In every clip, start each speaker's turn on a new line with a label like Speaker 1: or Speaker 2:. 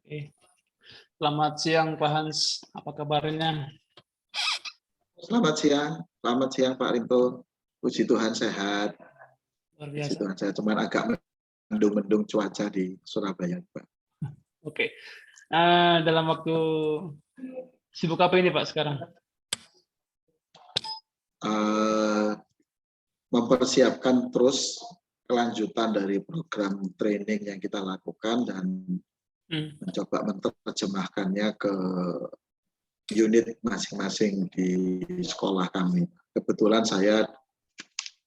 Speaker 1: Oke. Selamat siang Pak Hans, apa kabarnya?
Speaker 2: Selamat siang Pak Rinto. Puji Tuhan sehat.
Speaker 1: Luar
Speaker 2: Puji
Speaker 1: biasa.
Speaker 2: Tuhan sehat. Cuman agak mendung-mendung cuaca di Surabaya, Pak.
Speaker 1: Oke. Dalam waktu sibuk apa ini Pak sekarang?
Speaker 2: Mempersiapkan terus kelanjutan dari program training yang kita lakukan dan mencoba menerjemahkannya ke unit masing-masing di sekolah kami. Kebetulan saya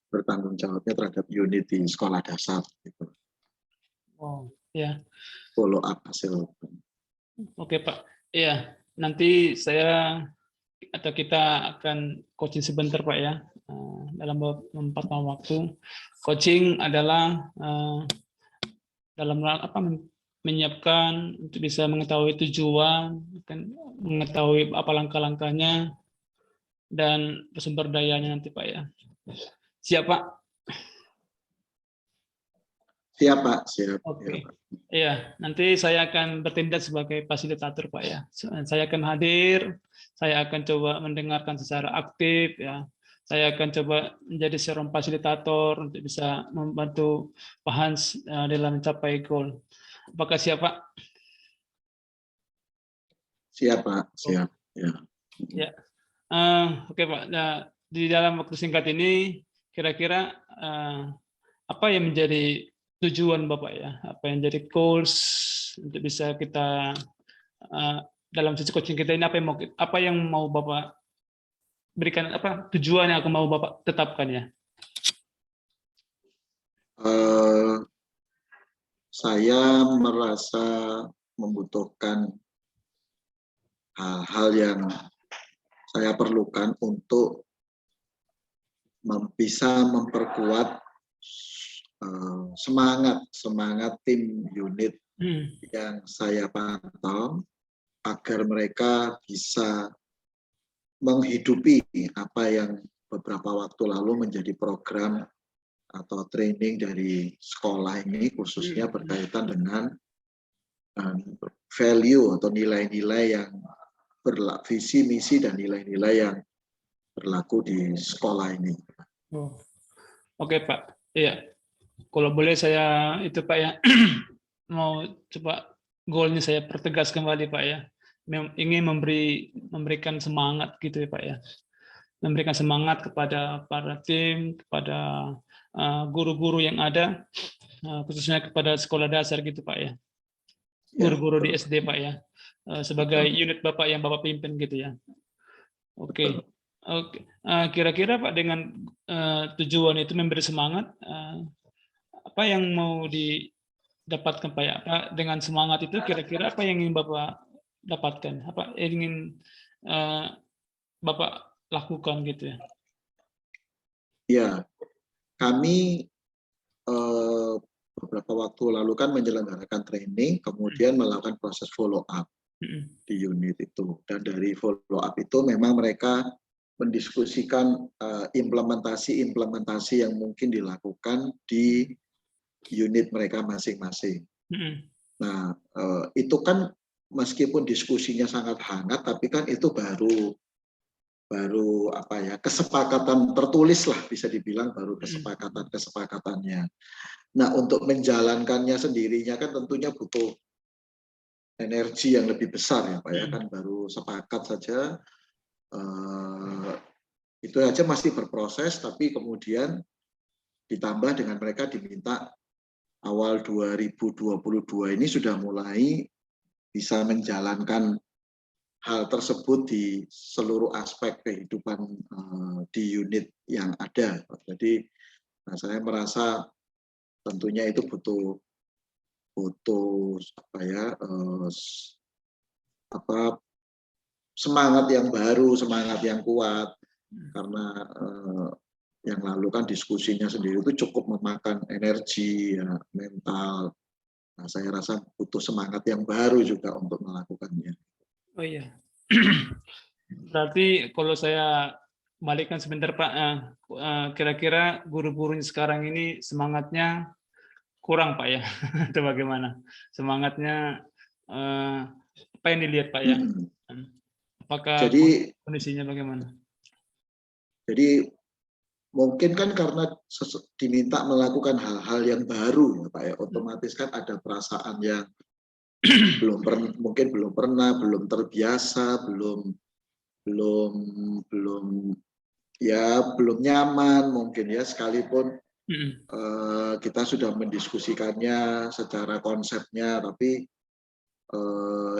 Speaker 2: bertanggung jawabnya terhadap unit di sekolah dasar. Gitu.
Speaker 1: Oh, ya.
Speaker 2: Follow up hasil.
Speaker 1: Oke Pak. Iya, nanti saya atau kita akan coaching sebentar Pak ya. Dalam 4 waktu. Coaching adalah dalam apa menyiapkan untuk bisa mengetahui tujuan, mengetahui apa langkah-langkahnya dan sumber dayanya nanti Pak ya. Siap Pak?
Speaker 2: Siap Pak, siap.
Speaker 1: Oke. Iya, nanti saya akan bertindak sebagai fasilitator Pak ya. Saya akan hadir, saya akan coba mendengarkan secara aktif ya. Saya akan coba menjadi seorang fasilitator untuk bisa membantu Pak Hans dalam mencapai goal. Apakah siap Pak?
Speaker 2: Siap Pak, siap. Ya.
Speaker 1: Ya. Oke Pak. Nah, di dalam waktu singkat ini kira-kira apa yang menjadi tujuan Bapak ya? Apa yang jadi goals untuk bisa kita dalam sisi coaching kita ini apa yang mau Bapak berikan, apa tujuan yang aku mau Bapak tetapkan ya?
Speaker 2: Saya merasa membutuhkan hal-hal yang saya perlukan untuk bisa memperkuat semangat tim unit yang saya pantau agar mereka bisa menghidupi apa yang beberapa waktu lalu menjadi program atau training dari sekolah ini, khususnya berkaitan dengan value atau nilai-nilai yang visi, misi, dan nilai-nilai yang berlaku di sekolah ini.
Speaker 1: Oke Pak, iya. Kalau boleh saya itu Pak ya, mau coba goalnya saya pertegas kembali Pak ya. Ingin memberikan semangat gitu ya Pak ya. Memberikan semangat kepada para tim, kepada guru-guru yang ada, khususnya kepada sekolah dasar gitu Pak ya. Guru-guru di SD Pak ya, sebagai unit Bapak yang Bapak pimpin gitu ya. Oke. Oke. Kira-kira Pak dengan tujuan itu memberi semangat, apa yang mau didapatkan Pak ya? Dengan semangat itu kira-kira apa yang ingin Bapak dapatkan? Apa yang ingin Bapak lakukan gitu ya? Ya,
Speaker 2: kami beberapa waktu lalu kan menyelenggarakan training, kemudian melakukan proses follow up di unit itu. Dan dari follow up itu memang mereka mendiskusikan implementasi yang mungkin dilakukan di unit mereka masing-masing. Nah, itu kan meskipun diskusinya sangat hangat, tapi kan itu baru apa ya, kesepakatan tertulis lah, bisa dibilang baru kesepakatannya. Nah, untuk menjalankannya sendirinya kan tentunya butuh energi yang lebih besar ya Pak ya, kan baru sepakat saja, itu aja masih berproses, tapi kemudian ditambah dengan mereka diminta awal 2022 ini sudah mulai bisa menjalankan hal tersebut di seluruh aspek kehidupan di unit yang ada. Jadi saya merasa tentunya itu butuh apa ya, semangat yang baru, semangat yang kuat, karena yang lalu kan diskusinya sendiri itu cukup memakan energi ya, mental. Nah, saya rasa butuh semangat yang baru juga untuk melakukannya.
Speaker 1: Oh iya. Berarti kalau saya balikkan sebentar Pak, kira-kira guru-guru sekarang ini semangatnya kurang Pak ya, atau bagaimana? Semangatnya apa yang dilihat Pak ya? Apakah
Speaker 2: Jadi
Speaker 1: kondisinya bagaimana?
Speaker 2: Jadi mungkin kan karena diminta melakukan hal-hal yang baru ya Pak ya, otomatis kan ada perasaan yang mungkin belum pernah, belum terbiasa, belum belum nyaman mungkin ya, sekalipun kita sudah mendiskusikannya secara konsepnya, tapi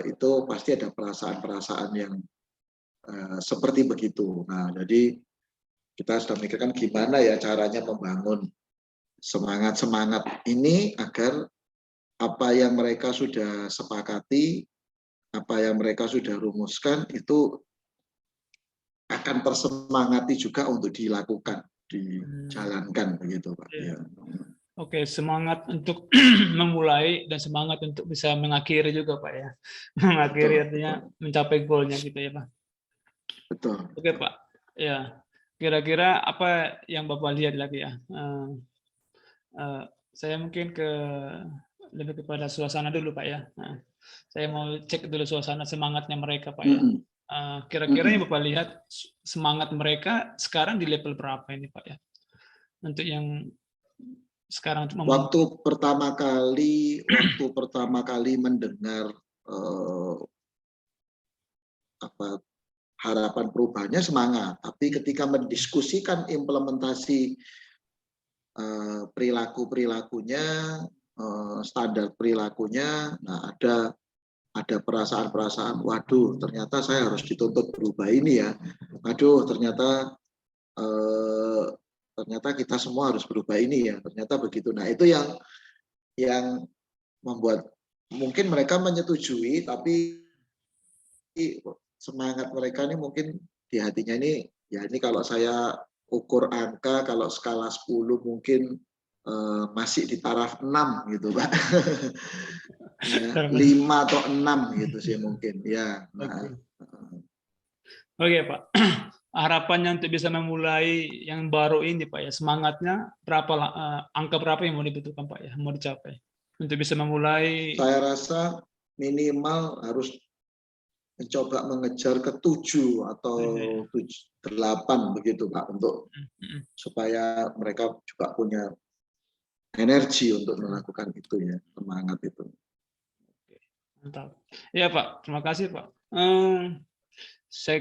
Speaker 2: itu pasti ada perasaan-perasaan yang seperti begitu. Nah, jadi kita sudah mikirkan gimana ya caranya membangun semangat-semangat ini agar apa yang mereka sudah sepakati, apa yang mereka sudah rumuskan itu akan tersemangati juga untuk dilakukan, dijalankan begitu Pak. Ya.
Speaker 1: Oke, semangat untuk memulai dan semangat untuk bisa mengakhiri juga Pak ya. Mengakhiri artinya mencapai goalnya gitu ya Pak.
Speaker 2: Betul.
Speaker 1: Oke Pak. Ya. Kira-kira apa yang Bapak lihat lagi ya? Saya mungkin lebih kepada suasana dulu Pak ya. Saya mau cek dulu suasana semangatnya mereka Pak ya. Kira-kira yang Bapak lihat semangat mereka sekarang di level berapa ini Pak ya? Untuk yang sekarang
Speaker 2: waktu pertama kali mendengar harapan perubahannya semangat, tapi ketika mendiskusikan implementasi perilakunya, standar perilakunya, nah ada perasaan-perasaan, waduh ternyata saya harus dituntut berubah ini ya, waduh ternyata kita semua harus berubah ini ya, ternyata begitu. Nah itu yang membuat mungkin mereka menyetujui, tapi semangat mereka ini mungkin di hatinya ini, ya ini kalau saya ukur angka, kalau skala 10 mungkin masih di taraf 6 gitu Pak. Ya, 5 atau 6 gitu sih mungkin ya. Nah.
Speaker 1: Oke Pak, harapannya untuk bisa memulai yang baru ini Pak ya, semangatnya berapa, angka berapa yang mau dibutuhkan Pak ya, mau dicapai untuk bisa memulai?
Speaker 2: Saya rasa minimal harus mencoba mengejar ke 7 atau 8 begitu Pak, untuk supaya mereka juga punya energi untuk melakukan itu ya, semangat itu.
Speaker 1: Mantap. Ya Pak, terima kasih Pak. Saya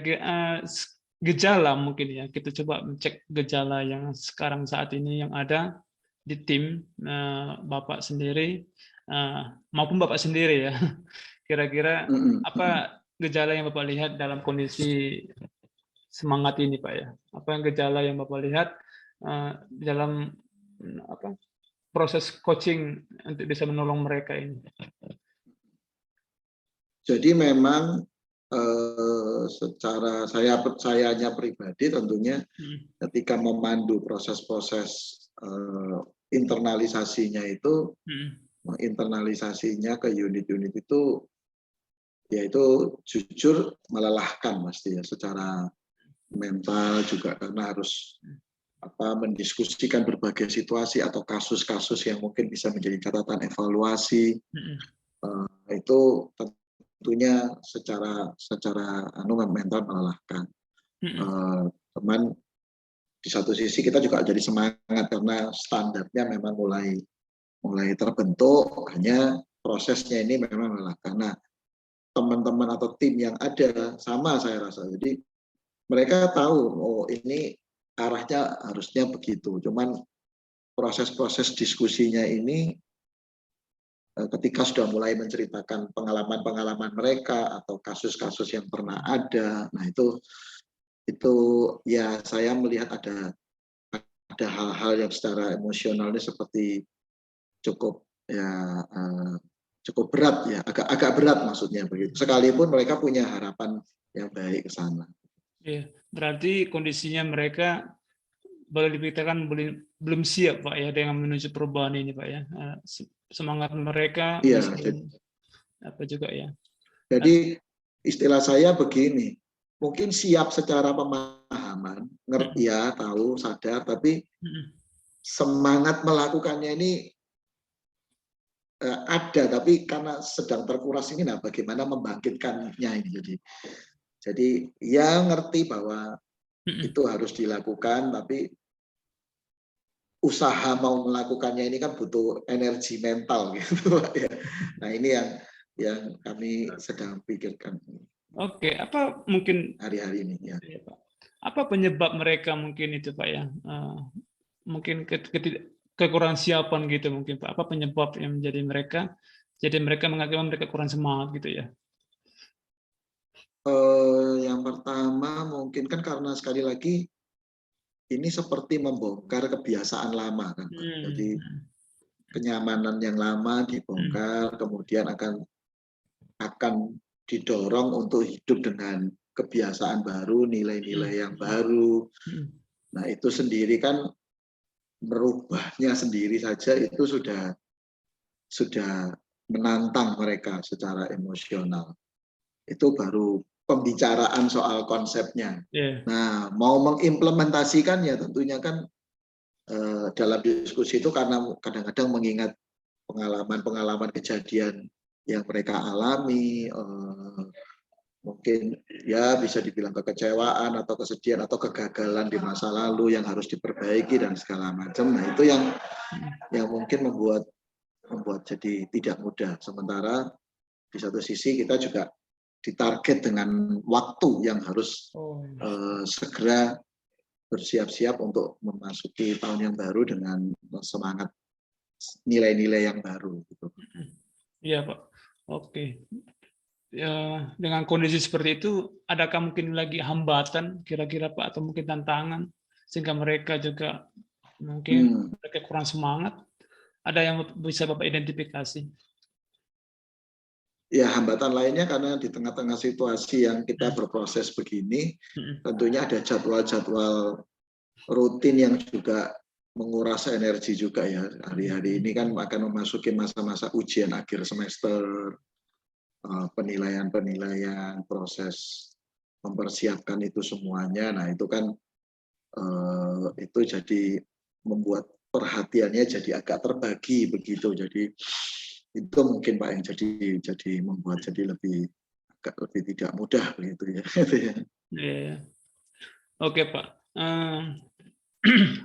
Speaker 1: gejala mungkin ya, kita coba cek gejala yang sekarang saat ini yang ada di tim Bapak sendiri maupun Bapak sendiri ya. Kira-kira apa gejala yang Bapak lihat dalam kondisi semangat ini Pak ya? Apa yang gejala yang Bapak lihat dalam proses coaching untuk bisa menolong mereka ini?
Speaker 2: Jadi memang secara sayanya pribadi tentunya ketika memandu proses-proses internalisasinya itu, internalisasinya ke unit-unit itu, yaitu jujur melelahkan pasti ya, secara mental juga, karena harus mendiskusikan berbagai situasi atau kasus-kasus yang mungkin bisa menjadi catatan evaluasi. Itu tentunya secara mental melelahkan. Teman di satu sisi kita juga jadi semangat karena standarnya memang mulai terbentuk, hanya prosesnya ini memang melelahkan. Nah, teman-teman atau tim yang ada sama saya rasa, jadi mereka tahu oh ini arahnya harusnya begitu, cuman proses-proses diskusinya ini ketika sudah mulai menceritakan pengalaman-pengalaman mereka atau kasus-kasus yang pernah ada, nah itu ya saya melihat ada hal-hal yang secara emosionalnya seperti cukup berat ya, agak berat maksudnya begitu. Sekalipun mereka punya harapan yang baik ke sana.
Speaker 1: Iya, berarti kondisinya mereka boleh dikatakan belum siap Pak ya dengan menuju perubahan ini Pak ya. Semangat mereka
Speaker 2: iya,
Speaker 1: apa juga ya.
Speaker 2: Jadi istilah saya begini, mungkin siap secara pemahaman, ngerti ya, tahu, sadar, tapi semangat melakukannya ini ada, tapi karena sedang terkuras ini, nah bagaimana membangkitkannya ini. Jadi ya ngerti bahwa itu harus dilakukan, tapi usaha mau melakukannya ini kan butuh energi mental gitu Pak ya. Nah ini yang kami sedang pikirkan.
Speaker 1: Oke, apa mungkin
Speaker 2: hari-hari ini ya.
Speaker 1: Apa penyebab mereka mungkin itu Pak ya? Mungkin kekurangan siapan gitu mungkin Pak. Apa penyebab yang menjadi mereka mengakibatkan mereka kurang semangat gitu ya?
Speaker 2: Yang pertama mungkin kan karena sekali lagi ini seperti membongkar kebiasaan lama kan Pak. Jadi kenyamanan yang lama dibongkar, kemudian akan didorong untuk hidup dengan kebiasaan baru, nilai-nilai yang baru. Nah itu sendiri kan merubahnya sendiri saja itu sudah menantang mereka secara emosional. Itu baru pembicaraan soal konsepnya. Nah mau mengimplementasikan ya tentunya kan dalam diskusi itu karena kadang-kadang mengingat pengalaman-pengalaman kejadian yang mereka alami, mungkin ya bisa dibilang kekecewaan atau kesedihan atau kegagalan di masa lalu yang harus diperbaiki dan segala macam. Nah itu yang mungkin membuat jadi tidak mudah. Sementara di satu sisi kita juga ditarget dengan waktu yang harus segera bersiap-siap untuk memasuki tahun yang baru dengan semangat nilai-nilai yang baru.
Speaker 1: Iya Pak. Oke. Ya, dengan kondisi seperti itu, adakah mungkin lagi hambatan kira-kira Pak atau mungkin tantangan sehingga mereka juga mungkin mereka kurang semangat? Ada yang bisa Bapak identifikasi?
Speaker 2: Ya hambatan lainnya karena di tengah-tengah situasi yang kita berproses begini, tentunya ada jadwal-jadwal rutin yang juga menguras energi juga ya. Hari-hari ini kan akan memasuki masa-masa ujian akhir semester, penilaian-penilaian, proses mempersiapkan itu semuanya. Nah itu kan itu jadi membuat perhatiannya jadi agak terbagi begitu. Jadi itu mungkin Pak yang jadi membuat jadi agak lebih tidak mudah begitu ya.
Speaker 1: Oke Pak.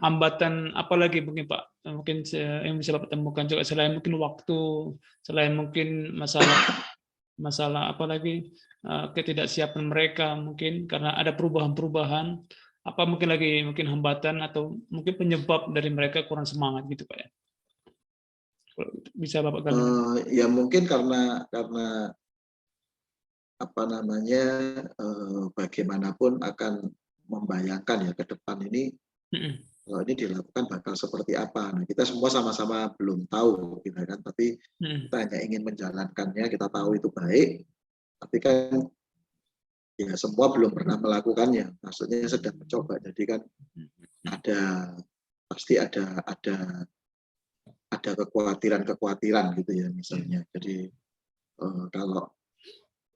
Speaker 1: Hambatan apa lagi mungkin Pak? Mungkin yang bisa Bapak temukan juga selain mungkin waktu, selain mungkin masalah apa lagi ketidaksiapan mereka mungkin karena ada perubahan-perubahan. Apa mungkin lagi mungkin hambatan atau mungkin penyebab dari mereka kurang semangat gitu Pak ya? Bisa Bapak gali?
Speaker 2: Ya mungkin karena apa namanya bagaimanapun akan membayangkan ya ke depan ini kalau ini dilakukan bakal seperti apa. Nah kita semua sama-sama belum tahu gitu kan, tapi kita hanya ingin menjalankannya. Kita tahu itu baik, tapi kan ya semua belum pernah melakukannya. Maksudnya sedang mencoba. Jadi kan pasti ada kekhawatiran gitu ya misalnya. Jadi kalau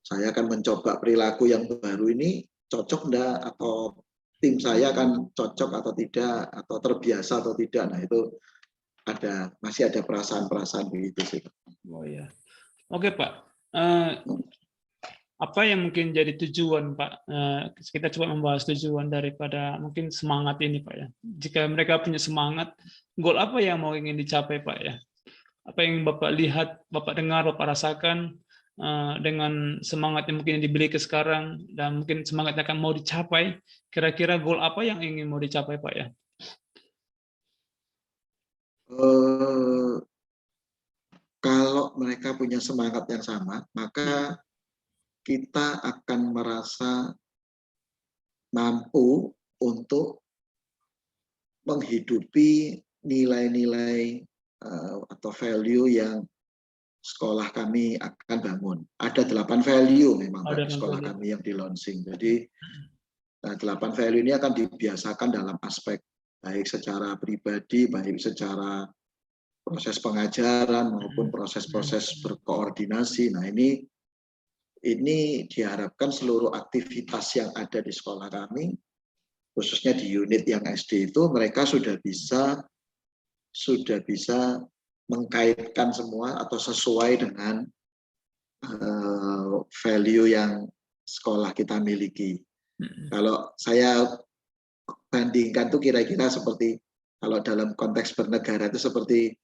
Speaker 2: saya akan mencoba perilaku yang baru ini cocok enggak, atau tim saya akan cocok atau tidak, atau terbiasa atau tidak. Nah itu masih ada perasaan-perasaan begitu sih.
Speaker 1: Oh ya. Oke Pak. Apa yang mungkin jadi tujuan Pak? Kita coba membahas tujuan daripada mungkin semangat ini Pak ya. Jika mereka punya semangat, goal apa yang mau ingin dicapai Pak ya? Apa yang Bapak lihat, Bapak dengar, Bapak rasakan dengan semangat yang mungkin dimiliki sekarang dan mungkin semangat yang akan mau dicapai, kira-kira goal apa yang ingin mau dicapai Pak ya?
Speaker 2: Kalau mereka punya semangat yang sama, maka kita akan merasa mampu untuk menghidupi nilai-nilai atau value yang sekolah kami akan bangun. Ada 8 value memang Pak, sekolah kami yang di launching. Jadi 8 value ini akan dibiasakan dalam aspek baik secara pribadi, baik secara proses pengajaran maupun proses-proses berkoordinasi. Nah ini diharapkan seluruh aktivitas yang ada di sekolah kami, khususnya di unit yang SD itu, mereka sudah bisa mengkaitkan semua atau sesuai dengan value yang sekolah kita miliki. Kalau saya bandingkan tuh kira-kira seperti kalau dalam konteks bernegara itu seperti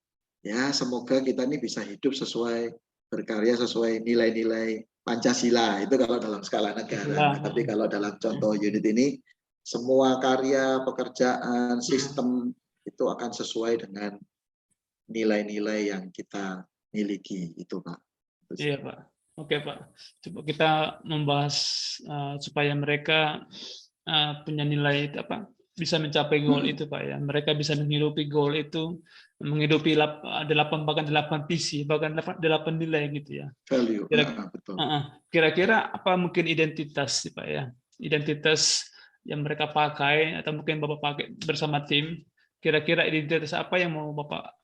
Speaker 2: ya semoga kita ini bisa hidup sesuai berkarya sesuai nilai-nilai Pancasila itu kalau dalam skala negara. Nah, tapi kalau dalam contoh unit ini semua karya, pekerjaan, sistem itu akan sesuai dengan nilai-nilai yang kita miliki itu Pak.
Speaker 1: Iya Pak. Oke Pak. Coba kita membahas supaya mereka punya nilai apa bisa mencapai goal itu Pak ya. Mereka bisa menghidupi goal itu, menghidupi 8 visi, bahkan 8 nilai gitu ya.
Speaker 2: Value, betul.
Speaker 1: Kira-kira apa mungkin identitas Pak ya? Identitas yang mereka pakai atau mungkin Bapak pakai bersama tim. Kira-kira identitas apa yang mau Bapak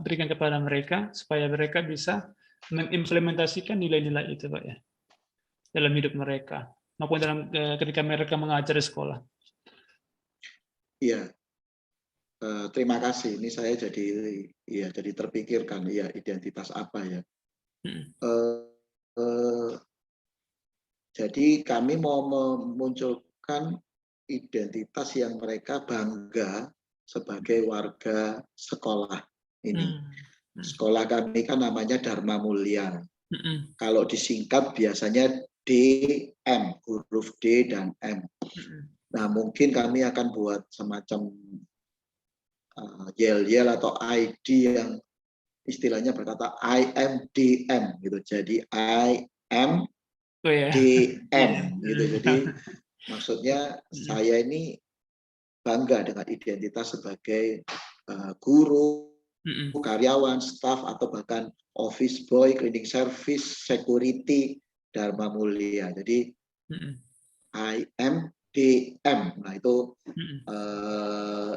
Speaker 1: berikan kepada mereka supaya mereka bisa mengimplementasikan nilai-nilai itu Pak ya dalam hidup mereka maupun dalam ketika mereka mengajar di sekolah.
Speaker 2: Iya, terima kasih. Ini saya jadi terpikirkan ya identitas apa ya. Jadi kami mau memunculkan identitas yang mereka bangga sebagai warga sekolah ini. Sekolah kami kan namanya Dharma Mulia. Kalau disingkat biasanya DM, huruf D dan M. Nah, mungkin kami akan buat semacam yel-yel atau ID yang istilahnya berkata I am DM gitu. Jadi I am DM gitu. Jadi maksudnya saya ini bangga dengan identitas sebagai guru, karyawan, staff atau bahkan office boy, cleaning service, security, Dharma Mulia. Jadi I am DM. Nah itu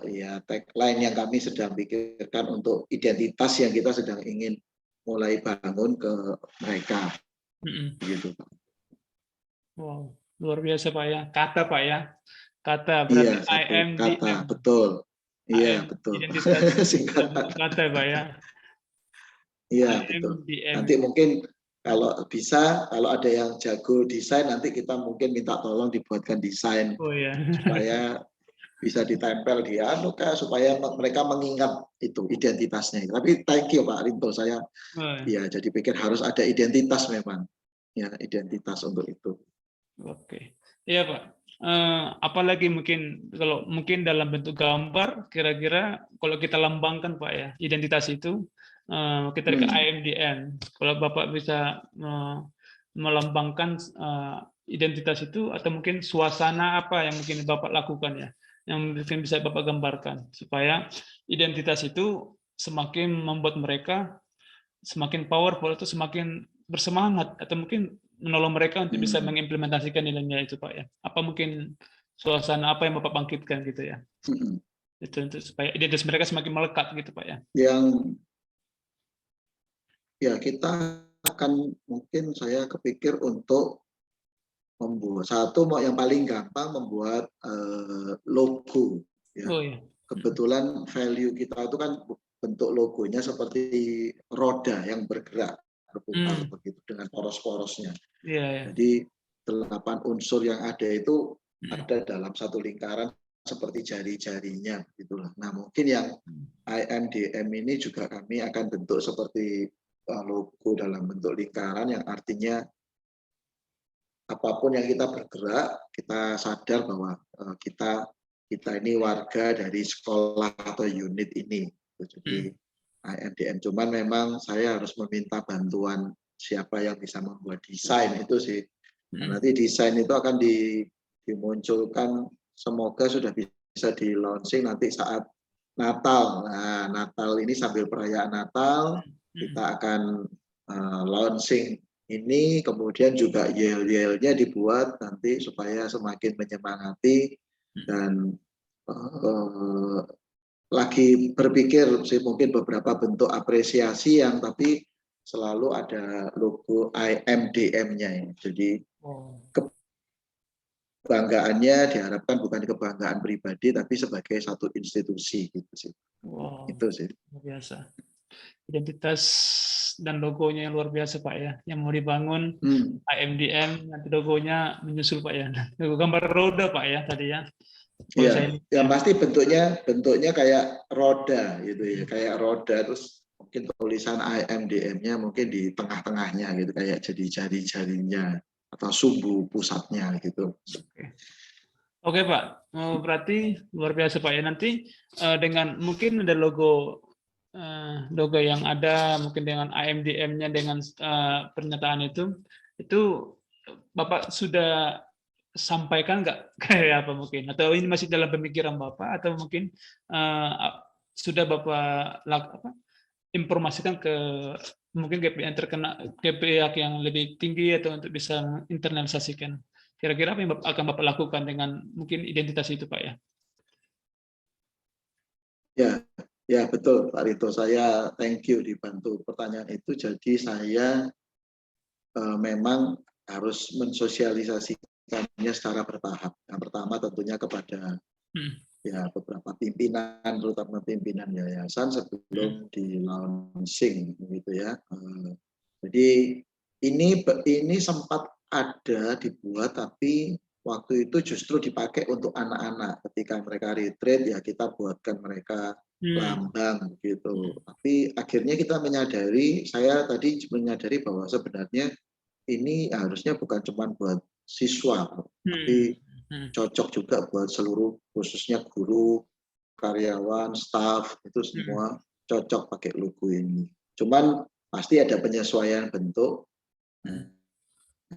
Speaker 2: ya tagline yang kami sedang pikirkan untuk identitas yang kita sedang ingin mulai bangun ke mereka. Gitu Pak.
Speaker 1: Wow, luar biasa Pak ya. Kata Pak ya. Kata
Speaker 2: Iya,
Speaker 1: berarti I am
Speaker 2: kata,
Speaker 1: DM.
Speaker 2: betul. Iya, betul.
Speaker 1: Identitas kata Pak ya.
Speaker 2: Iya, betul. Nanti mungkin kalau bisa, kalau ada yang jago desain, nanti kita mungkin minta tolong dibuatkan desain supaya bisa ditempel di supaya mereka mengingat itu identitasnya. Tapi thank you Pak Rinto, saya ya jadi pikir harus ada identitas memang, ya identitas untuk itu.
Speaker 1: Oke, iya Pak. Apalagi mungkin kalau mungkin dalam bentuk gambar, kira-kira kalau kita lambangkan Pak ya identitas itu. Kita ke IMDN. Kalau Bapak bisa melambangkan identitas itu atau mungkin suasana apa yang mungkin Bapak lakukan ya, yang mungkin bisa Bapak gambarkan supaya identitas itu semakin membuat mereka semakin powerful atau semakin bersemangat atau mungkin menolong mereka untuk bisa mengimplementasikan nilainya itu Pak ya. Apa mungkin suasana apa yang Bapak bangkitkan gitu ya. Itu untuk supaya identitas mereka semakin melekat gitu Pak ya.
Speaker 2: Yang ya kita akan mungkin saya kepikir untuk membuat yang paling gampang membuat logo ya. Kebetulan value kita itu kan bentuk logonya seperti roda yang bergerak berputar begitu dengan poros-porosnya. Jadi 8 unsur yang ada itu ada dalam satu lingkaran seperti jari-jarinya gitulah. Nah, mungkin yang IMDM ini juga kami akan bentuk seperti logo dalam bentuk lingkaran yang artinya apapun yang kita bergerak, kita sadar bahwa kita ini warga dari sekolah atau unit ini. Jadi IMDM. Cuman memang saya harus meminta bantuan siapa yang bisa membuat desain itu sih. Nah, nanti desain itu akan dimunculkan, semoga sudah bisa di launching nanti saat Natal. Nah, Natal ini sambil perayaan Natal, kita akan launching ini, kemudian juga yel-yelnya dibuat nanti supaya semakin menyemangati dan lagi berpikir sih mungkin beberapa bentuk apresiasi yang tapi selalu ada logo IMDM-nya. Jadi kebanggaannya diharapkan bukan kebanggaan pribadi tapi sebagai satu institusi gitu sih.
Speaker 1: Wow.
Speaker 2: Itu sih.
Speaker 1: Biasa. identitas dan logonya yang luar biasa Pak ya, yang mau dibangun IMDM, nanti logonya menyusul Pak ya. Logo gambar roda Pak ya tadi ya.
Speaker 2: Iya, yang pasti bentuknya kayak roda gitu ya, kayak roda, terus mungkin tulisan IMDM-nya mungkin di tengah-tengahnya gitu, kayak jadi jari-jarinya atau sumbu pusatnya gitu.
Speaker 1: Oke Pak, berarti luar biasa Pak ya. Nanti dengan mungkin ada logo yang ada, mungkin dengan IMDM-nya, dengan pernyataan itu Bapak sudah sampaikan nggak kayak apa mungkin? Atau ini masih dalam pemikiran Bapak, atau mungkin sudah Bapak informasikan ke mungkin yang terkena ke pihak yang lebih tinggi atau untuk bisa internalisasikan? Kira-kira apa yang akan Bapak lakukan dengan mungkin identitas itu Pak ya?
Speaker 2: Ya betul Pak Rito, saya thank you dibantu pertanyaan itu. Jadi saya memang harus mensosialisasikannya secara bertahap. Yang pertama tentunya kepada ya beberapa pimpinan, terutama pimpinan yayasan sebelum di launching gitu ya. Jadi ini sempat ada dibuat, tapi waktu itu justru dipakai untuk anak-anak. Ketika mereka retreat ya kita buatkan mereka lambang gitu. Tapi akhirnya kita menyadari, saya tadi menyadari bahwa sebenarnya ini harusnya bukan cuma buat siswa, tapi cocok juga buat seluruh, khususnya guru, karyawan, staff, itu semua cocok pakai logo ini. Cuman pasti ada penyesuaian bentuk. Nah,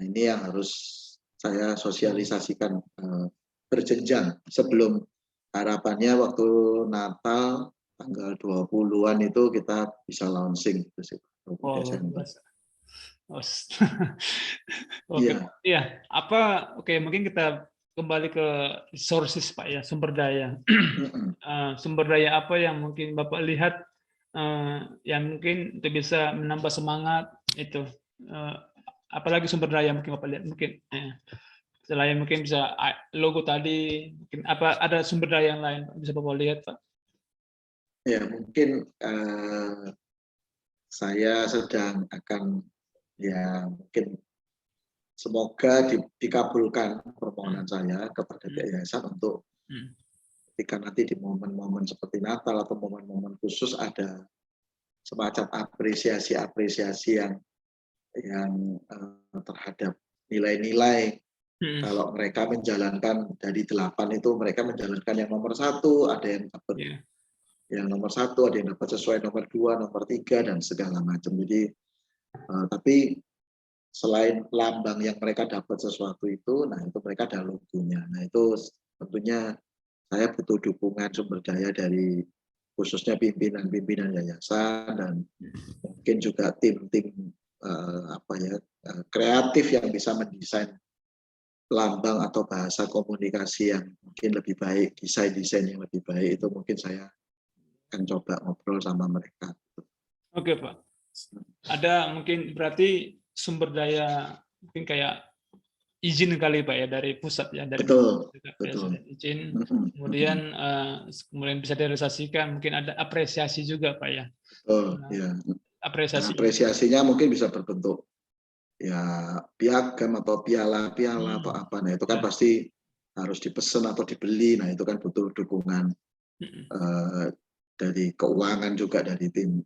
Speaker 2: ini yang harus saya sosialisasikan berjenjang sebelum, harapannya waktu Natal tanggal 20-an itu kita bisa launching gitu sih.
Speaker 1: Oke, iya. Oke, mungkin kita kembali ke sources Pak ya, sumber daya. Sumber daya apa yang mungkin Bapak lihat yang mungkin itu bisa menambah semangat itu? Apalagi sumber daya mungkin Bapak lihat, mungkin selain mungkin bisa logo tadi, mungkin apa ada sumber daya yang lain bisa Bapak lihat Pak?
Speaker 2: Ya mungkin saya sedang akan mungkin semoga dikabulkan permohonan saya kepada yayasan untuk ketika nanti di momen-momen seperti Natal atau momen-momen khusus ada semacam apresiasi yang terhadap nilai-nilai. Kalau mereka menjalankan dari 8 itu, mereka menjalankan yang nomor 1, ada yang dapat yang nomor 1, ada yang dapat sesuai nomor 2, nomor 3 dan segala macam. Jadi tapi selain lambang yang mereka dapat sesuatu itu, nah itu mereka ada logonya. Nah itu tentunya saya butuh dukungan sumber daya dari khususnya pimpinan-pimpinan yayasan dan mungkin juga tim-tim kreatif yang bisa mendesain lambang atau bahasa komunikasi yang mungkin lebih baik, desain yang lebih baik, itu mungkin saya akan coba ngobrol sama mereka.
Speaker 1: Oke Pak, ada mungkin berarti sumber daya mungkin kayak izin kali Pak ya dari pusat ya, dari
Speaker 2: betul.
Speaker 1: izin, kemudian bisa direalisasikan, mungkin ada apresiasi juga Pak ya.
Speaker 2: Ya. Apresiasinya mungkin bisa berbentuk ya piagam atau piala atau apa. Nah itu kan pasti harus dipesan atau dibeli. Nah itu kan butuh dukungan dari keuangan juga dari tim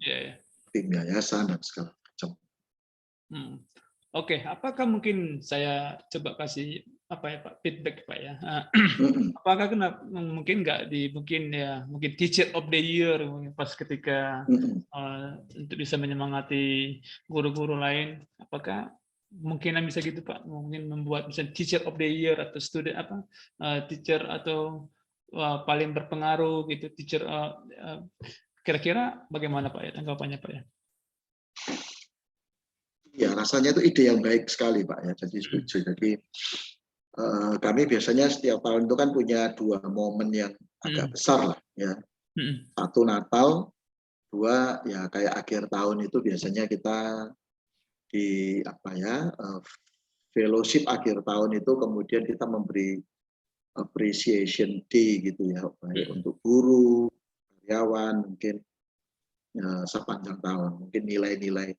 Speaker 2: yayasan dan segala macam.
Speaker 1: Oke, apakah mungkin saya coba kasih feedback Pak ya? Apakah mungkin nggak mungkin teacher of the year mungkin pas ketika untuk bisa menyemangati guru-guru lain, apakah mungkin bisa gitu Pak? Mungkin membuat misalnya teacher of the year atau student teacher atau paling berpengaruh gitu, teacher kira-kira bagaimana Pak ya tanggapannya Pak ya?
Speaker 2: Ya rasanya itu ide yang baik sekali Pak ya, jadi setuju. Jadi kami biasanya setiap tahun itu kan punya 2 momen yang agak besar lah ya. 1 Natal, 2 ya kayak akhir tahun itu biasanya kita di fellowship akhir tahun itu, kemudian kita memberi appreciation day gitu ya, baik untuk guru, karyawan mungkin. sepanjang tahun. Mungkin nilai-nilai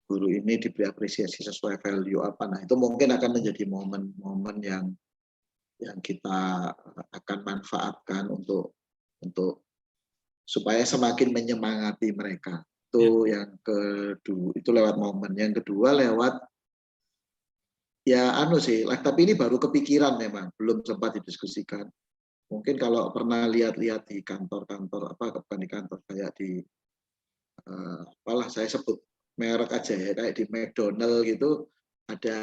Speaker 2: guru ini diberi apresiasi sesuai value apa. Nah, itu mungkin akan menjadi momen-momen yang kita akan manfaatkan untuk supaya semakin menyemangati mereka. Itu yang kedua, itu lewat momen. Yang kedua lewat tapi ini baru kepikiran, memang belum sempat didiskusikan. Mungkin kalau pernah lihat-lihat di kantor-kantor bukan di kantor, kayak di saya sebut merek aja ya, kayak di McDonald gitu, ada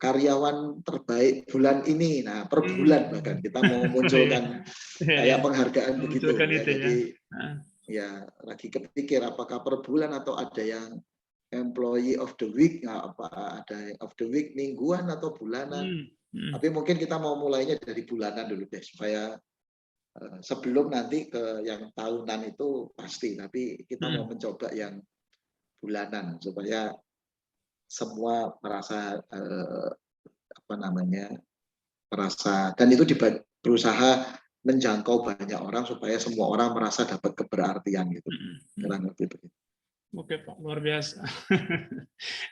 Speaker 2: karyawan terbaik bulan ini. Nah, per bulan bahkan kita mau munculkan kayak penghargaan begitu ya. Jadi ya lagi kepikir apakah per bulan atau ada yang employee of the week, ada of the week mingguan atau bulanan. Tapi mungkin kita mau mulainya dari bulanan dulu deh, supaya sebelum nanti ke yang tahunan itu pasti. Tapi kita mau mencoba yang bulanan supaya semua merasa merasa, dan itu berusaha menjangkau banyak orang supaya semua orang merasa dapat keberartian gitu. Kurang lebih begitu.
Speaker 1: Oke Pak, luar biasa.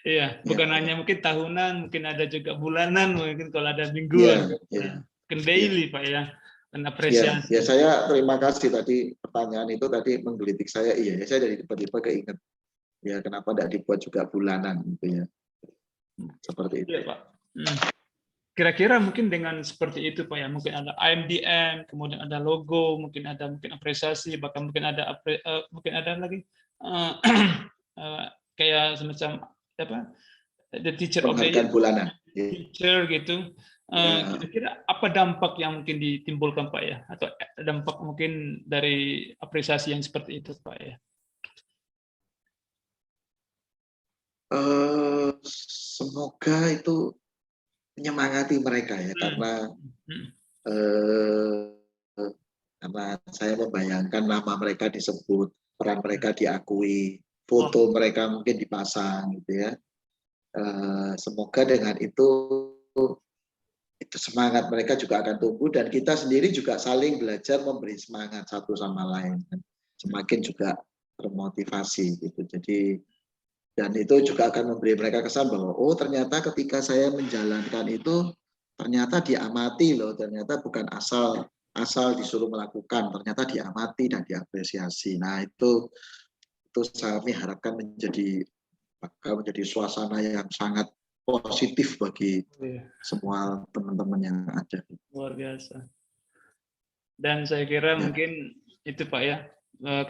Speaker 1: Iya, bukan hanya mungkin tahunan, mungkin ada juga bulanan, mungkin kalau ada mingguan, mungkin daily Pak ya. Dan apresiasi.
Speaker 2: Ya, saya terima kasih tadi pertanyaan itu tadi menggelitik saya. Iya, saya dari tiba-tiba keinget. Ya, kenapa tidak dibuat juga bulanan gitu ya. Seperti itu.
Speaker 1: Iya, Pak. Kira-kira mungkin dengan seperti itu Pak ya, mungkin ada IMDM, kemudian ada logo, mungkin ada apresiasi, bahkan mungkin ada lagi kayak semacam the teacher of the year,
Speaker 2: bulanan.
Speaker 1: Teacher gitu. Kira-kira apa dampak yang mungkin ditimbulkan Pak ya, atau dampak mungkin dari apresiasi yang seperti itu Pak ya?
Speaker 2: Semoga itu menyemangati mereka ya, karena saya membayangkan nama mereka disebut, peran mereka diakui, foto mereka mungkin dipasang gitu ya. Semoga dengan itu semangat mereka juga akan tumbuh, dan kita sendiri juga saling belajar memberi semangat satu sama lain, semakin juga termotivasi gitu. Jadi, dan itu juga akan memberi mereka kesan bahwa ternyata ketika saya menjalankan itu ternyata diamati loh, ternyata bukan asal disuruh melakukan, ternyata diamati dan diapresiasi. Nah, itu kami harapkan menjadi suasana yang sangat positif bagi semua teman-teman yang ada.
Speaker 1: Luar biasa. Dan saya kira mungkin itu Pak ya,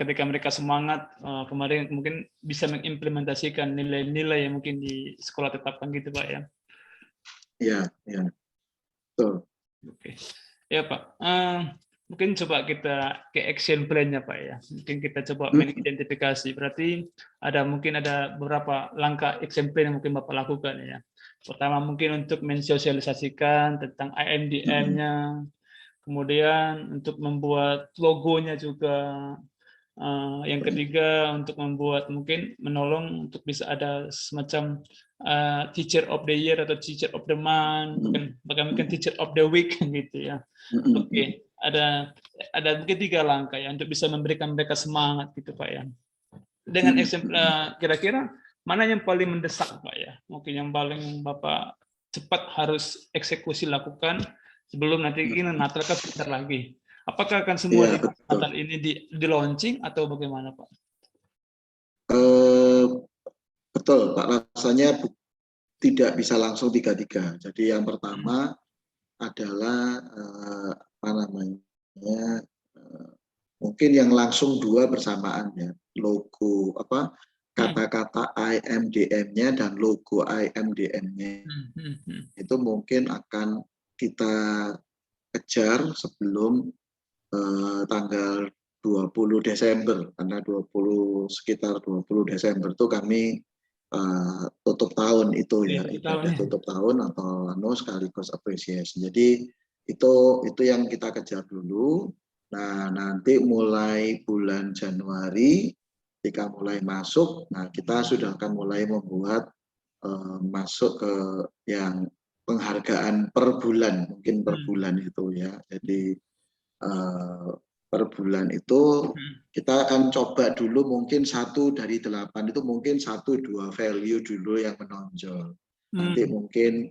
Speaker 1: ketika mereka semangat, kemarin mungkin bisa mengimplementasikan nilai-nilai yang mungkin di sekolah tetapkan gitu Pak ya.
Speaker 2: Iya, betul.
Speaker 1: Oke. Ya Pak, mungkin coba kita ke action plan-nya Pak ya. Mungkin kita coba mengidentifikasi. Berarti mungkin ada beberapa langkah action plan yang mungkin Bapak lakukan ya. Pertama mungkin untuk mensosialisasikan tentang IMDM-nya, kemudian untuk membuat logonya juga. Yang ketiga untuk membuat mungkin menolong untuk bisa ada semacam teacher of the year atau teacher of the month, bahkan mungkin teacher of the week gitu ya. Oke, ada mungkin 3 langkah ya untuk bisa memberikan mereka semangat gitu Pak ya. Dengan kira-kira mana yang paling mendesak Pak ya? Mungkin yang paling Bapak cepat harus eksekusi lakukan sebelum nanti ini Natal kan sebentar lagi. Apakah akan semua di Natal ini di launching atau bagaimana Pak?
Speaker 2: Betul Pak, rasanya tidak bisa langsung 3-3. Jadi yang pertama adalah mungkin yang langsung 2 bersamaan ya, logo kata-kata IMDM-nya dan logo IMDM-nya itu mungkin akan kita kejar sebelum tanggal 20 Desember, karena sekitar 20 Desember itu kami tutup tahun itu ya, ibadah tutup tahun atau sekaligus apresiasi. Jadi itu yang kita kejar dulu. Nah, nanti mulai bulan Januari ketika mulai masuk, nah kita sudah akan mulai membuat masuk ke yang penghargaan per bulan, mungkin per bulan itu ya. Jadi per bulan itu kita akan coba dulu mungkin 1 dari 8 itu mungkin 1-2 value dulu yang menonjol. Nanti mungkin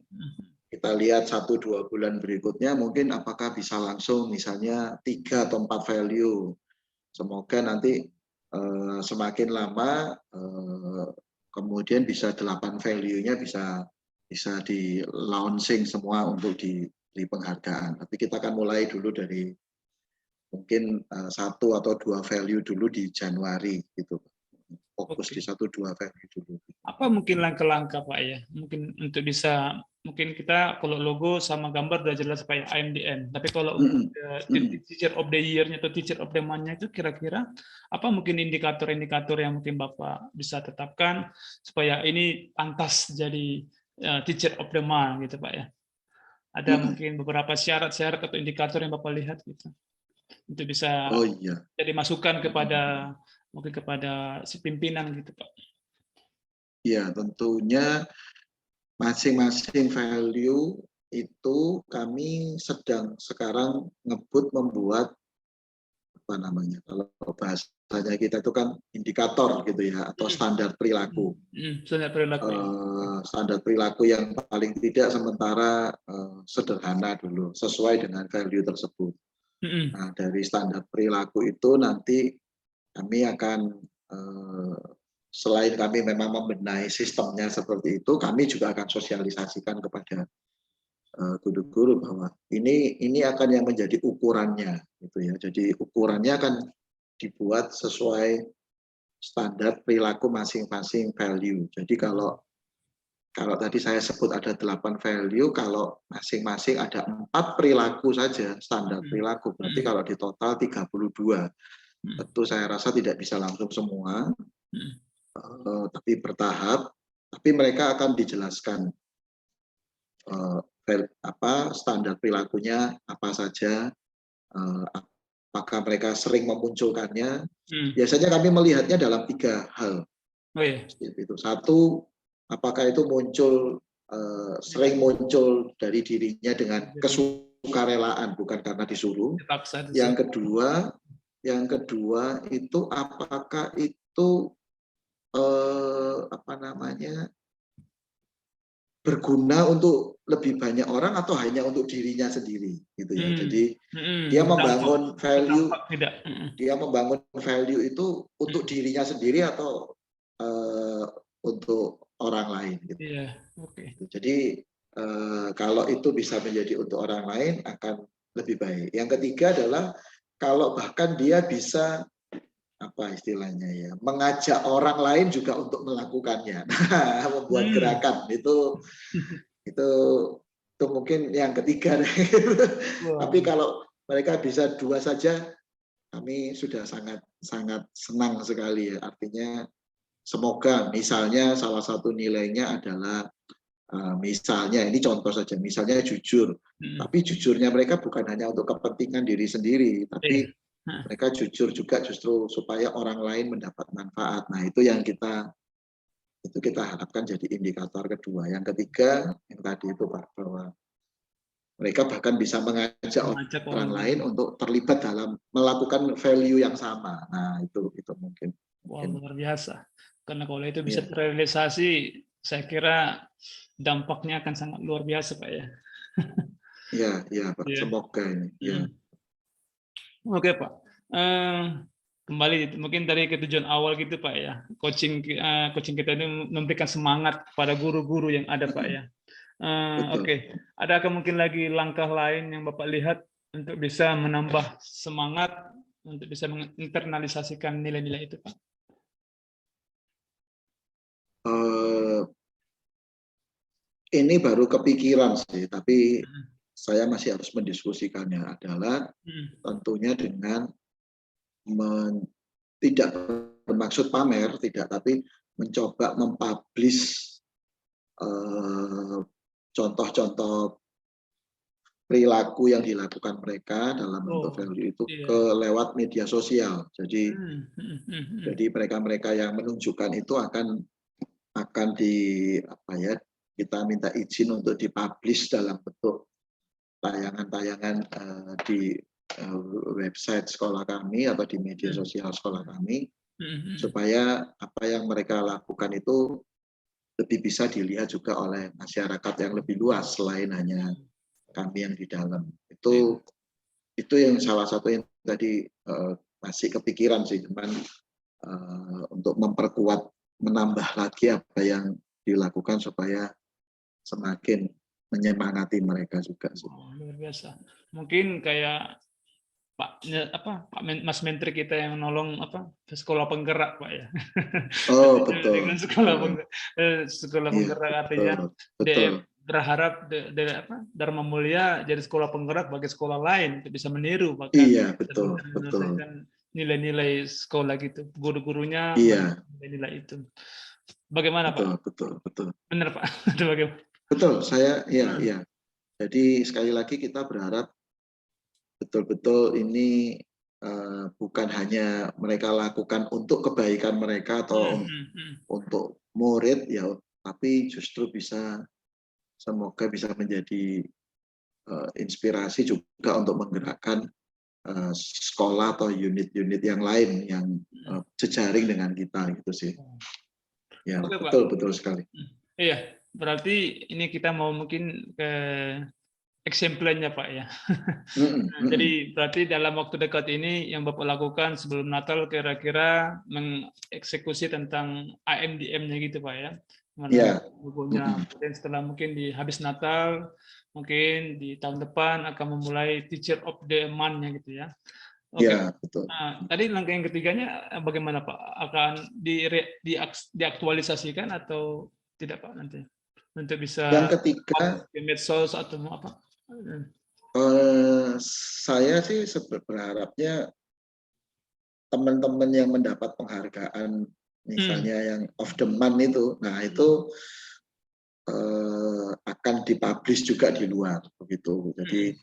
Speaker 2: kita lihat 1-2 bulan berikutnya mungkin apakah bisa langsung misalnya 3 atau 4 value. Semoga nanti semakin lama kemudian bisa 8 value-nya bisa di launching semua untuk di penghargaan. Tapi kita akan mulai dulu dari mungkin 1 atau 2 value dulu di Januari gitu. Fokus di 1-2 value dulu.
Speaker 1: Apa mungkin langkah-langkah Pak ya? Mungkin untuk bisa, mungkin kita kalau logo sama gambar udah jelas Pak ya, IMDN. Tapi kalau teacher of the year-nya atau teacher of the month-nya itu kira-kira apa mungkin indikator-indikator yang mungkin Bapak bisa tetapkan supaya ini pantas jadi teacher of the month gitu Pak ya? Ada mungkin beberapa syarat-syarat atau indikator yang Bapak lihat gitu untuk bisa jadi masukan kepada mungkin kepada si pimpinan gitu Pak.
Speaker 2: Ya, tentunya masing-masing value itu kami sedang sekarang membuat apa namanya, kalau bahasanya kita itu kan indikator gitu ya, atau standar perilaku.
Speaker 1: Standar perilaku.
Speaker 2: Standar perilaku yang paling tidak sementara sederhana dulu, sesuai dengan value tersebut. Nah, dari standar perilaku itu nanti kami akan selain kami memang membenahi sistemnya seperti itu, kami juga akan sosialisasikan kepada guru-guru bahwa ini akan yang menjadi ukurannya, gitu ya. Jadi ukurannya akan dibuat sesuai standar perilaku masing-masing value. Jadi kalau tadi saya sebut ada 8 value, kalau masing-masing ada 4 perilaku saja, standar perilaku, berarti kalau di total 32. Tentu saya rasa tidak bisa langsung semua, tapi bertahap, tapi mereka akan dijelaskan standar perilakunya apa saja, apakah mereka sering memunculkannya. Biasanya kami melihatnya dalam 3 hal. Itu. 1, apakah itu sering muncul dari dirinya dengan kesukarelaan, bukan karena disuruh. Yang kedua itu apakah itu berguna untuk lebih banyak orang atau hanya untuk dirinya sendiri, gitu ya. Jadi dia membangun value itu untuk dirinya sendiri atau untuk orang lain. Gitu. Jadi kalau itu bisa menjadi untuk orang lain akan lebih baik. Yang ketiga adalah kalau bahkan dia bisa mengajak orang lain juga untuk melakukannya, membuat gerakan itu mungkin yang ketiga. Tapi kalau mereka bisa 2 saja, kami sudah sangat senang sekali ya. Artinya semoga misalnya salah satu nilainya adalah misalnya ini contoh saja, misalnya jujur, tapi jujurnya mereka bukan hanya untuk kepentingan diri sendiri, tapi mereka jujur juga justru supaya orang lain mendapat manfaat. Nah, itu yang kita harapkan jadi indikator kedua. Yang ketiga, yang tadi itu Pak, bahwa mereka bahkan bisa mengajak orang lain untuk terlibat dalam melakukan value yang sama. Nah, itu mungkin.
Speaker 1: Wah, luar biasa. Karena kalau itu bisa terrealisasi, saya kira dampaknya akan sangat luar biasa, Pak ya.
Speaker 2: Iya, Pak. Semoga ini. Ya.
Speaker 1: Oke Pak, kembali mungkin dari ketujuan awal gitu Pak ya, coaching kita ini memberikan semangat kepada guru-guru yang ada Pak ya. Oke. Adakah mungkin lagi langkah lain yang Bapak lihat untuk bisa menambah semangat untuk bisa menginternalisasikan nilai-nilai itu Pak?
Speaker 2: Ini baru kepikiran sih, tapi saya masih harus mendiskusikannya, adalah tentunya dengan tidak bermaksud pamer, tidak, tapi mencoba mempublish contoh-contoh perilaku yang dilakukan mereka dalam bentuk value itu lewat media sosial. Jadi mereka-mereka yang menunjukkan itu akan kita minta izin untuk dipublish dalam bentuk tayangan-tayangan di website sekolah kami atau di media sosial sekolah kami, supaya apa yang mereka lakukan itu lebih bisa dilihat juga oleh masyarakat yang lebih luas selain hanya kami yang di dalam. Itu yang salah satu yang tadi masih kepikiran sih, cuman untuk memperkuat, menambah lagi apa yang dilakukan supaya semakin menyemangati mereka juga sih.
Speaker 1: Luar biasa. Mungkin kayak Mas Menteri kita yang nolong sekolah penggerak Pak ya.
Speaker 2: Oh betul.
Speaker 1: Dengan sekolah penggerak artinya
Speaker 2: betul.
Speaker 1: Berharap Dharma Mulia jadi sekolah penggerak bagi sekolah lain untuk bisa meniru, bahkan
Speaker 2: iya betul.
Speaker 1: nilai-nilai sekolah gitu, guru-gurunya nilai itu. Bagaimana Pak?
Speaker 2: Betul.
Speaker 1: Benar Pak. Bagaimana?
Speaker 2: Betul, saya iya. Jadi sekali lagi kita berharap betul-betul ini bukan hanya mereka lakukan untuk kebaikan mereka atau untuk murid ya, tapi justru semoga bisa menjadi inspirasi juga untuk menggerakkan sekolah atau unit-unit yang lain yang jejaring dengan kita gitu sih. Ya,
Speaker 1: oke,
Speaker 2: betul sekali.
Speaker 1: Iya, berarti ini kita mau mungkin ke exemplarnya Pak ya. Jadi berarti dalam waktu dekat ini yang Bapak lakukan sebelum Natal kira-kira mengeksekusi tentang AMDM-nya gitu Pak ya. Bukunya. Kemudian setelah mungkin di habis Natal, mungkin di tahun depan akan memulai Teacher of the Month-nya gitu ya. Oke.
Speaker 2: Ya, betul.
Speaker 1: Nah, tadi langkah yang ketiganya bagaimana Pak? Akan diaktualisasikan atau tidak Pak nanti? Untuk bisa
Speaker 2: yang ketiga
Speaker 1: di medsos atau apa?
Speaker 2: Saya sih berharapnya teman-teman yang mendapat penghargaan misalnya yang of the month itu, nah itu akan dipublish juga di luar begitu. Jadi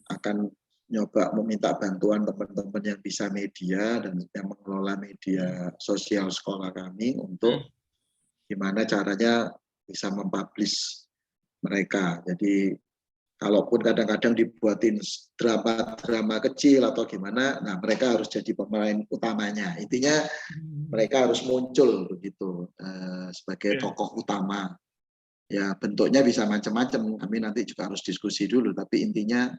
Speaker 2: akan nyoba meminta bantuan teman-teman yang bisa media dan yang mengelola media sosial sekolah kami untuk gimana caranya bisa mempublish mereka. Jadi kalaupun kadang-kadang dibuatin drama kecil atau gimana, nah mereka harus jadi pemain utamanya. Intinya mereka harus muncul begitu sebagai tokoh utama. Ya bentuknya bisa macam-macam. Kami nanti juga harus diskusi dulu. Tapi intinya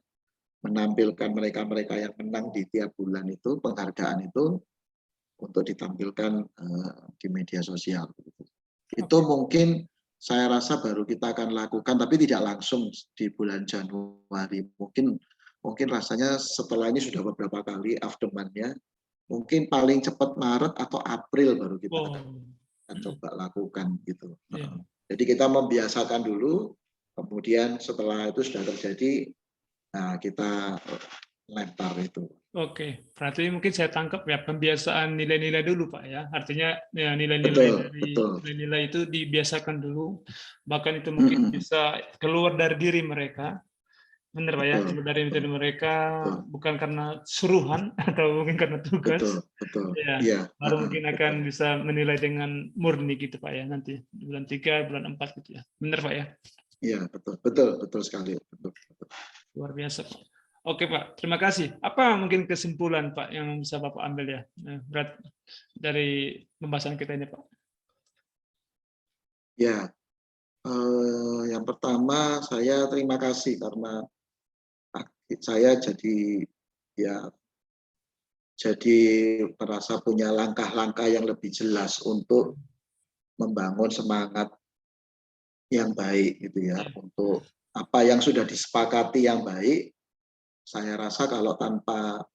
Speaker 2: menampilkan mereka-mereka yang menang di tiap bulan itu, penghargaan itu untuk ditampilkan di media sosial. Itu mungkin saya rasa baru kita akan lakukan, tapi tidak langsung di bulan Januari. Mungkin rasanya setelah ini sudah beberapa kali after month-nya, mungkin paling cepat Maret atau April baru kita akan coba lakukan gitu. Jadi kita membiasakan dulu, kemudian setelah itu sudah terjadi, nah kita lempar itu.
Speaker 1: Oke, berarti mungkin saya tangkap ya pembiasaan nilai-nilai dulu Pak ya. Artinya ya, nilai-nilai itu dibiasakan dulu, bahkan itu mungkin bisa keluar dari diri mereka. Benar Pak ya, keluar dari diri mereka bukan karena suruhan atau mungkin karena tugas. Ya, baru mungkin akan bisa menilai dengan murni gitu Pak ya nanti bulan 3, bulan 4 gitu ya. Benar Pak ya?
Speaker 2: Iya, betul sekali. Betul.
Speaker 1: Luar biasa Pak. Oke Pak, terima kasih. Apa mungkin kesimpulan Pak yang bisa Bapak ambil ya dari pembahasan kita ini Pak?
Speaker 2: Ya, yang pertama saya terima kasih karena saya jadi merasa punya langkah-langkah yang lebih jelas untuk membangun semangat yang baik gitu ya. Untuk apa yang sudah disepakati yang baik, saya rasa kalau tanpa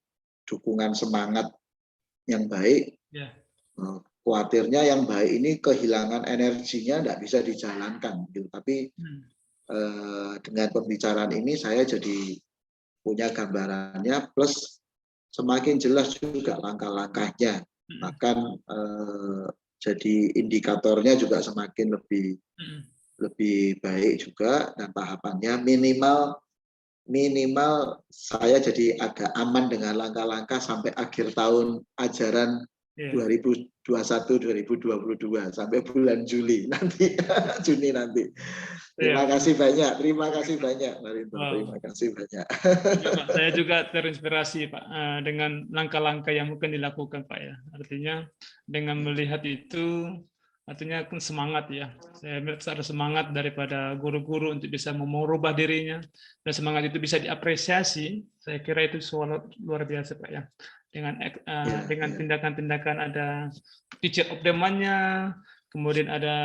Speaker 2: dukungan semangat yang baik, khawatirnya yang baik ini kehilangan energinya, tidak bisa dijalankan. Gitu. Tapi dengan pembicaraan ini saya jadi punya gambarannya, plus semakin jelas juga langkah-langkahnya. Bahkan jadi indikatornya juga semakin lebih baik juga, dan tahapannya minimal saya jadi agak aman dengan langkah-langkah sampai akhir tahun ajaran 2021-2022 sampai bulan Juni nanti. Terima
Speaker 1: Iya.
Speaker 2: kasih banyak, Pak Rinto.
Speaker 1: Wow.
Speaker 2: Terima kasih banyak.
Speaker 1: Ya, Pak, saya juga terinspirasi Pak dengan langkah-langkah yang mungkin dilakukan Pak ya. Artinya dengan melihat itu artinya semangat ya. Saya melihat ada semangat daripada guru-guru untuk bisa merubah dirinya dan semangat itu bisa diapresiasi. Saya kira itu suatu luar biasa Pak ya. Dengan tindakan-tindakan ada teacher of the month-nya, kemudian ada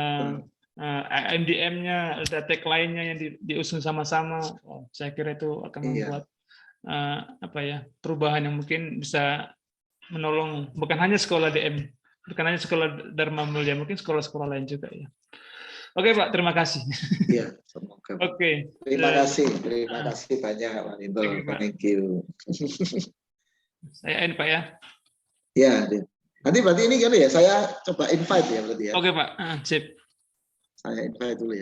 Speaker 1: MDM-nya, ada tag lainnya yang diusung sama-sama. Oh, saya kira itu akan membuat perubahan yang mungkin bisa menolong bukan hanya sekolah DM, bukan hanya sekolah Dharma Mulia, mungkin sekolah-sekolah lain juga ya. Oke Pak, terima kasih.
Speaker 2: Iya, semoga.
Speaker 1: Oke.
Speaker 2: Terima kasih banyak Pak Rinto. Thank you.
Speaker 1: Saya end Pak ya.
Speaker 2: Ya, nanti berarti ini kan ya saya coba invite ya berarti ya.
Speaker 1: Oke Pak, sip.
Speaker 2: Saya invite dulu ya.